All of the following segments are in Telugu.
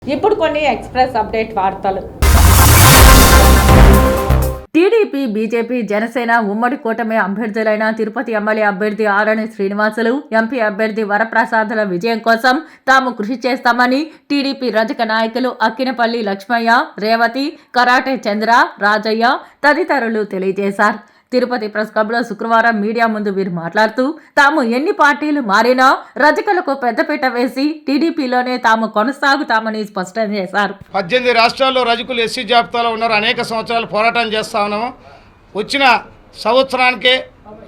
ఇప్పుడు కొన్ని ఎక్స్‌ప్రెస్ అప్డేట్ వార్తలు. టీడీపీ, బీజేపీ, జనసేన ఉమ్మడి కూటమి అభ్యర్థులైన తిరుపతి ఎమ్మెల్యే అభ్యర్థి ఆరణి శ్రీనివాసులు, ఎంపీ అభ్యర్థి వరప్రసాదుల విజయం కోసం తాము కృషి చేస్తామని టీడీపీ రజక నాయకులు అక్కినపల్లి లక్ష్మయ్య, రేవతి, కరాటే చంద్ర, రాజయ్య తదితరులు తెలియజేశారు. తిరుపతి ప్రెస్ క్లబ్లో శుక్రవారం మీడియా ముందు వీరు మాట్లాడుతూ తాము ఎన్ని పార్టీలు మారినా రజకులకు పెద్దపీట వేసి టీడీపీలోనే తాము కొనసాగుతామని స్పష్టం చేశారు. 18 రాష్ట్రాల్లో రజకులు ఎస్సీ జాబితాలో ఉన్నారు. అనేక సంవత్సరాలు పోరాటం చేస్తా ఉన్నాము. వచ్చిన సంవత్సరానికే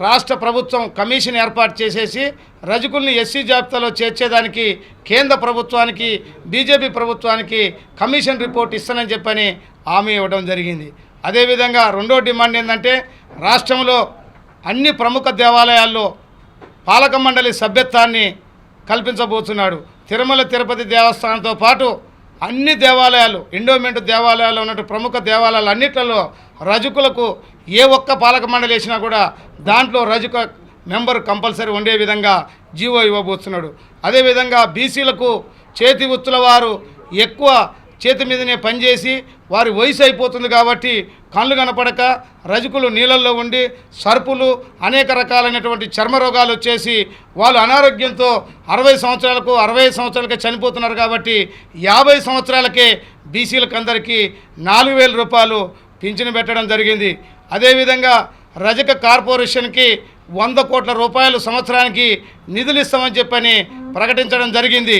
రాష్ట్ర ప్రభుత్వం కమిషన్ ఏర్పాటు చేసేసి రజకుల్ని ఎస్సీ జాబితాలో చేర్చేదానికి కేంద్ర ప్రభుత్వానికి, బీజేపీ ప్రభుత్వానికి కమిషన్ రిపోర్ట్ ఇస్తానని చెప్పని హామీ ఇవ్వడం జరిగింది. అదేవిధంగా రెండో డిమాండ్ ఏంటంటే రాష్ట్రంలో అన్ని ప్రముఖ దేవాలయాల్లో పాలక మండలి సభ్యత్వాన్ని కల్పించబోతున్నాడు. తిరుమల తిరుపతి దేవస్థానంతో పాటు అన్ని దేవాలయాలు, ఎండోమెంట్ దేవాలయాలు ఉన్నట్టు ప్రముఖ దేవాలయాలు అన్నిట్లలో రజకులకు ఏ ఒక్క పాలక మండలి వేసినా కూడా దాంట్లో రజక మెంబర్ కంపల్సరీ ఉండే విధంగా జీవో ఇవ్వబోతున్నాడు. అదేవిధంగా బీసీలకు చేతి వృత్తుల వారు ఎక్కువ చేతి మీదనే పనిచేసి వారి వయసు అయిపోతుంది కాబట్టి కళ్ళు కనపడక రజకులు నీళ్ళల్లో ఉండి సర్పులు అనేక రకాలైనటువంటి చర్మ రోగాలు వచ్చేసి వాళ్ళు అనారోగ్యంతో 60 సంవత్సరాలకు 65 సంవత్సరాలకే చనిపోతున్నారు. కాబట్టి 50 సంవత్సరాలకే బీసీలకు అందరికీ 4,000 రూపాయలు పింఛను పెట్టడం జరిగింది. అదేవిధంగా రజక కార్పొరేషన్కి 100 కోట్ల రూపాయలు సంవత్సరానికి నిధులు ఇస్తామని చెప్పని ప్రకటించడం జరిగింది.